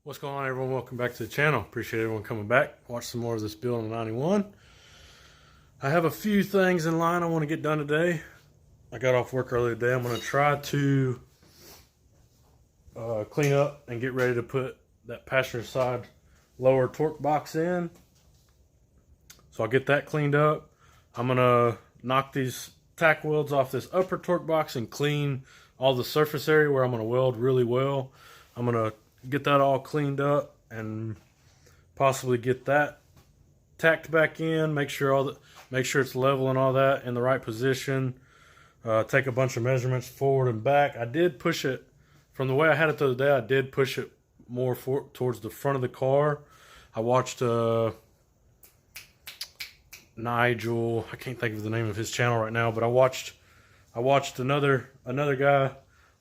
What's going on, everyone? Welcome back to the channel. Appreciate everyone coming back. Watch some more of this build on the 91. I have a few things in line I want to get done today. I got off work earlier today. I'm going to try to clean up and get ready to put that passenger side lower torque box in. So I'll get that cleaned up. I'm going to knock these tack welds off this upper torque box and clean all the surface area where I'm going to weld really well. I'm going to get that all cleaned up and possibly get that tacked back in. Make sure it's level and all that in the right position. Take a bunch of measurements forward and back. I did push it from the way I had it the other day. I did push it more towards the front of the car. I watched Nigel. I can't think of the name of his channel right now, but I watched another guy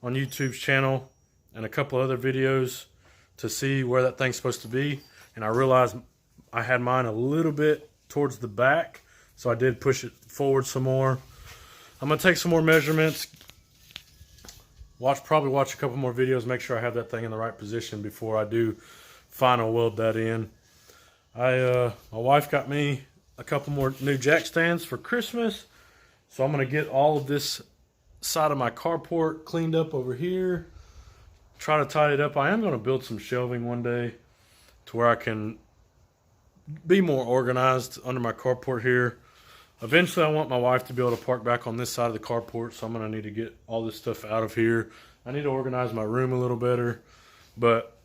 on YouTube's channel and a couple other videos to see where that thing's supposed to be, and I realized I had mine a little bit towards the back, so I did push it forward some more. I'm gonna take some more measurements, probably watch a couple more videos, make sure I have that thing in the right position before I do final weld that in. My wife got me a couple more new jack stands for Christmas, so I'm gonna get all of this side of my carport cleaned up over here. Try to tie it up. I am going to build some shelving one day to where I can be more organized under my carport here. Eventually I want my wife to be able to park back on this side of the carport, so I'm going to need to get all this stuff out of here. I need to organize my room a little better, but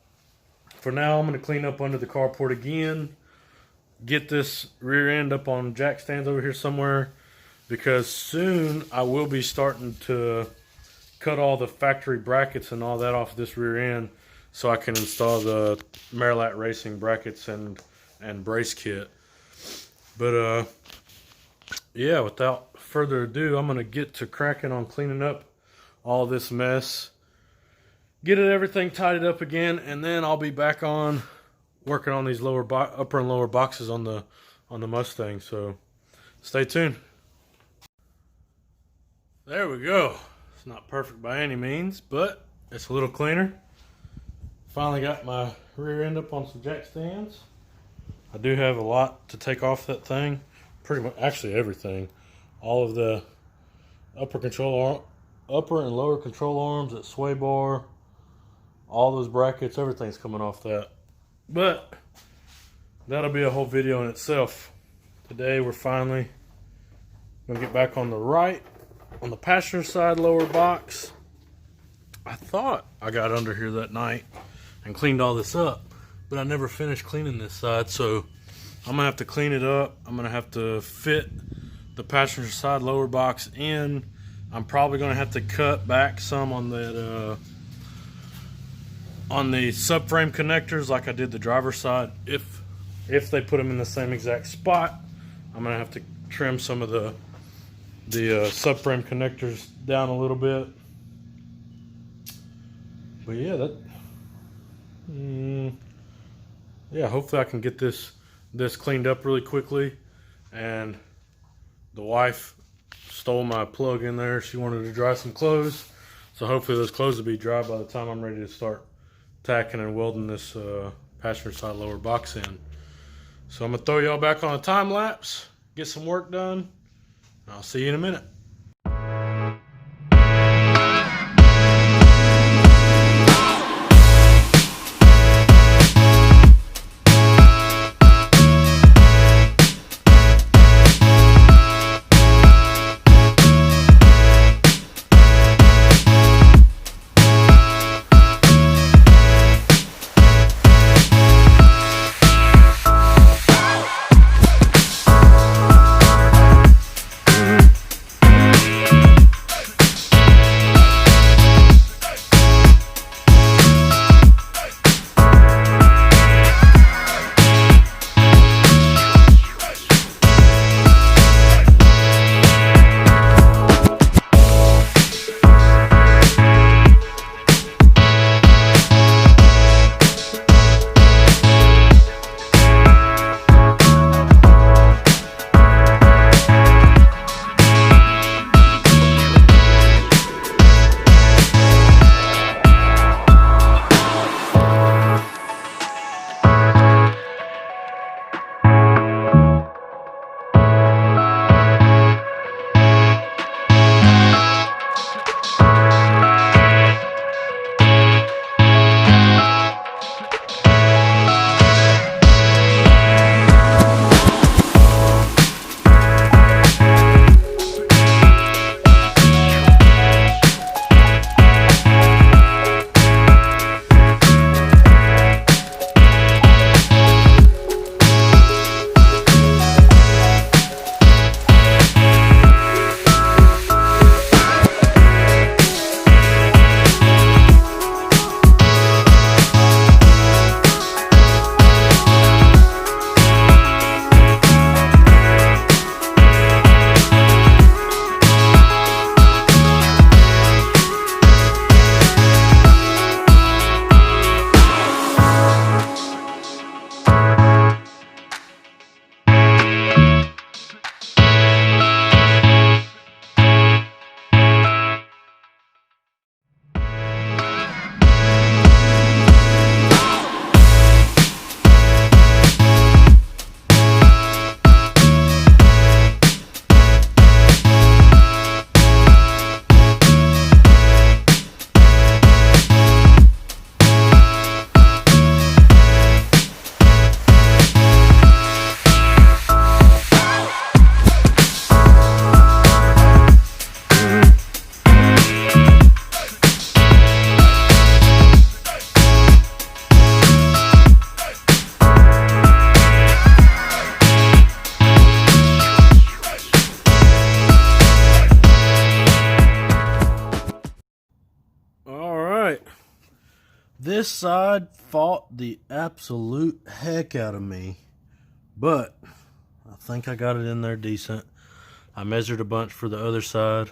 for now I'm going to clean up under the carport again, get this rear end up on jack stands over here somewhere, because soon I will be starting to cut all the factory brackets and all that off this rear end so I can install the Merillat Racing brackets and brace kit. But yeah, without further ado, I'm gonna get to cracking on cleaning up all this mess, get everything tidied up again, and then I'll be back on working on these upper and lower boxes on the Mustang. So stay tuned. There we go. It's not perfect by any means, but it's a little cleaner. Finally got my rear end up on some jack stands. I do have a lot to take off that thing. Pretty much, actually everything. All of the upper and lower control arms, that sway bar, all those brackets, everything's coming off that. But that'll be a whole video in itself. Today we're finally gonna get back on the right. On the passenger side lower box, I thought I got under here that night and cleaned all this up, but I never finished cleaning this side, so I'm gonna have to clean it up. I'm gonna have to fit the passenger side lower box in. I'm probably gonna have to cut back some on that on the subframe connectors like I did the driver's side. If they put them in the same exact spot, I'm gonna have to trim some of the subframe connectors down a little bit. But yeah, yeah, hopefully I can get this cleaned up really quickly. And the wife stole my plug in there. She wanted to dry some clothes, so hopefully those clothes will be dry by the time I'm ready to start tacking and welding this passenger side lower box in. So I'm gonna throw y'all back on a time lapse, get some work done. I'll see you in a minute. This side fought the absolute heck out of me, but I think I got it in there decent. I measured a bunch for the other side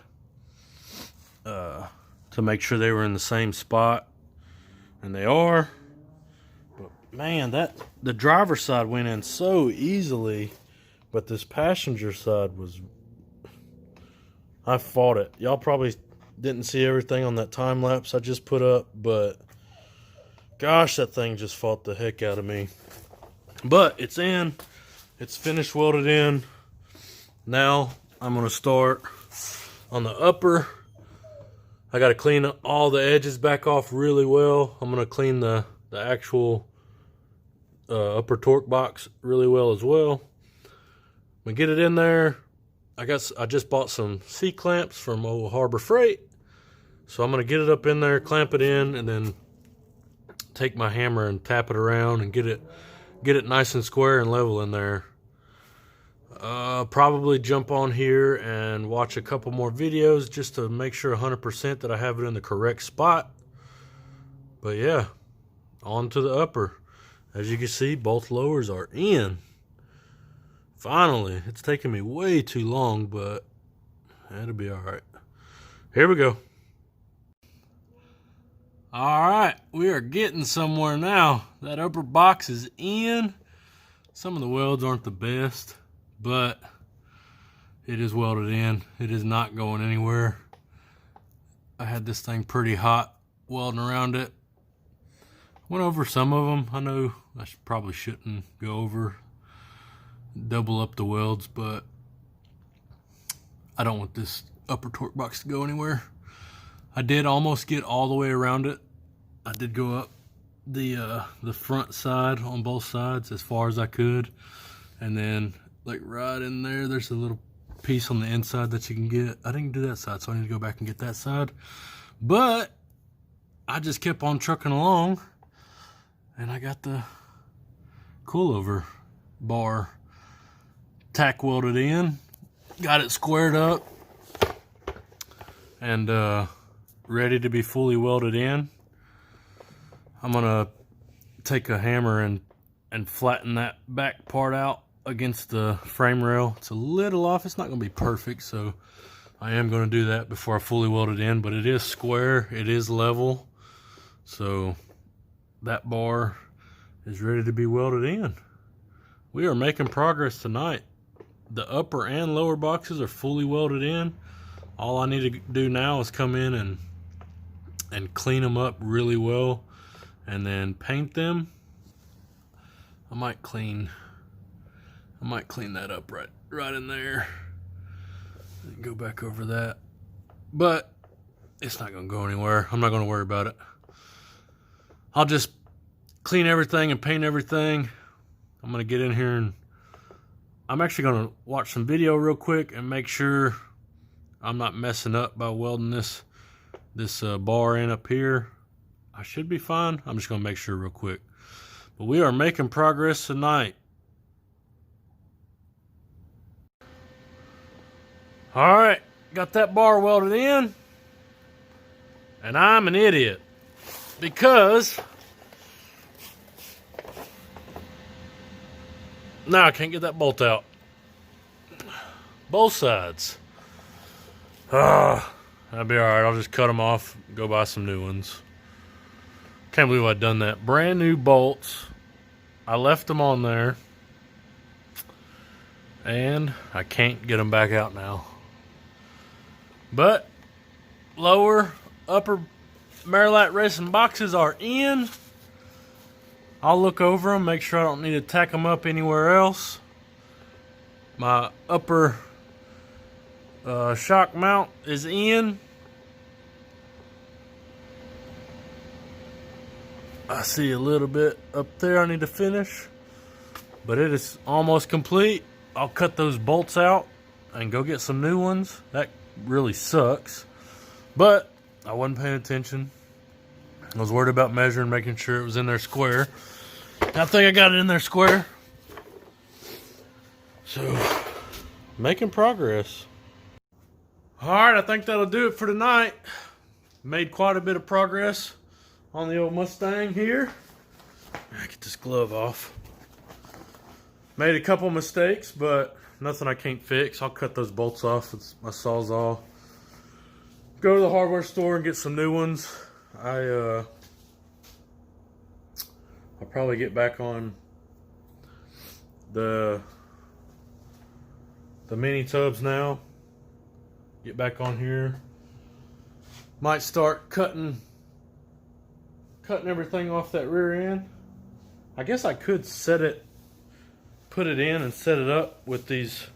to make sure they were in the same spot, and they are. But man, the driver's side went in so easily, but this passenger side was, I fought it. Y'all probably didn't see everything on that time lapse I just put up, but gosh, that thing just fought the heck out of me. But it's in. It's finished welded in. Now I'm going to start on the upper. I got to clean all the edges back off really well. I'm going to clean the actual upper torque box really well as well. I'm going to get it in there. I just bought some C-clamps from old Harbor Freight. So I'm going to get it up in there, clamp it in, and then take my hammer and tap it around and get it nice and square and level in there. Probably jump on here and watch a couple more videos just to make sure 100% that I have it in the correct spot. But yeah, on to the upper. As you can see, both lowers are in. Finally, it's taken me way too long, but it'll be all right. Here we go. All right, we are getting somewhere now. That upper box is in. Some of the welds aren't the best, but it is welded in. It is not going anywhere. I had this thing pretty hot welding around it. Went over some of them. I know I probably shouldn't go over, double up the welds, but I don't want this upper torque box to go anywhere. I did almost get all the way around it. I did go up the front side on both sides as far as I could, and then like right in there, there's a little piece on the inside that you can get. I didn't do that side, so I need to go back and get that side. But I just kept on trucking along, and I got the coilover bar tack welded in, got it squared up, and ready to be fully welded in. I'm gonna take a hammer and flatten that back part out against the frame rail. It's a little off. It's not gonna be perfect, so I am gonna do that before I fully weld it in, but it is square, it is level, so that bar is ready to be welded in. We are making progress tonight. The upper and lower boxes are fully welded in. All I need to do now is come in and clean them up really well and then paint them. I might clean that up right in there and go back over that, but it's not gonna go anywhere. I'm not gonna worry about it. I'll just clean everything and paint everything. I'm gonna get in here and I'm actually gonna watch some video real quick and make sure I'm not messing up by welding this bar in up here. I should be fine. I'm just gonna make sure real quick. But we are making progress tonight. All right, got that bar welded in, and I'm an idiot because now I can't get that bolt out. Both sides. That'll be all right. I'll just cut them off, go buy some new ones. Can't believe I've done that. Brand new bolts. I left them on there, and I can't get them back out now. But lower, upper Merillat Racing boxes are in. I'll look over them, make sure I don't need to tack them up anywhere else. My upper shock mount is in. I see a little bit up there I need to finish, but it is almost complete. I'll cut those bolts out and go get some new ones. That really sucks, but I wasn't paying attention. I was worried about measuring, making sure it was in there square. I think I got it in there square. So, making progress. All right, I think that'll do it for tonight. Made quite a bit of progress on the old Mustang here. Get this glove off. Made a couple mistakes, but nothing I can't fix. I'll cut those bolts off with my Sawzall. Go to the hardware store and get some new ones. I'll probably get back on the mini tubs now. Get back on here. Might start cutting everything off that rear end. I guess I could put it in and set it up with these,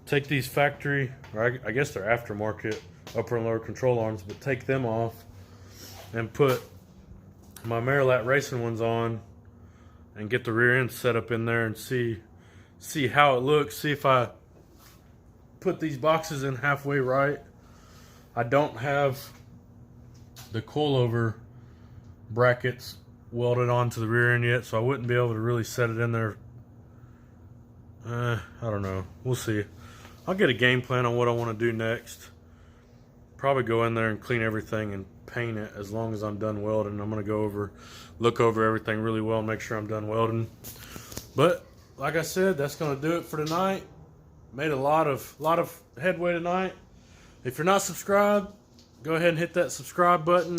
take these factory, or I guess they're aftermarket upper and lower control arms, but take them off and put my Merillat Racing ones on and get the rear end set up in there and see how it looks. See if I put these boxes in halfway right. I don't have the coilover brackets welded onto the rear end yet, so I wouldn't be able to really set it in there. I don't know. We'll see. I'll get a game plan on what I want to do next. Probably go in there and clean everything and paint it as long as I'm done welding. I'm going to look over everything really well and make sure I'm done welding. But like I said, that's going to do it for tonight. Made a lot of headway tonight. If you're not subscribed, go ahead and hit that subscribe button.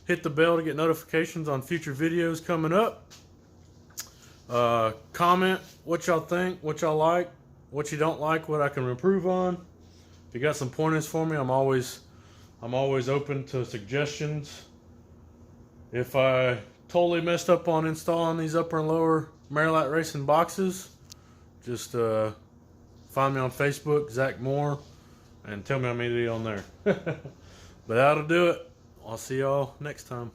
Hit the bell to get notifications on future videos coming up. Comment what y'all think, what y'all like, what you don't like, what I can improve on. If you got some pointers for me, I'm always open to suggestions. If I totally messed up on installing these upper and lower Merillat Racing boxes, just find me on Facebook, Zach Moore, and tell me I'm idiot on there. But that'll do it. I'll see y'all next time.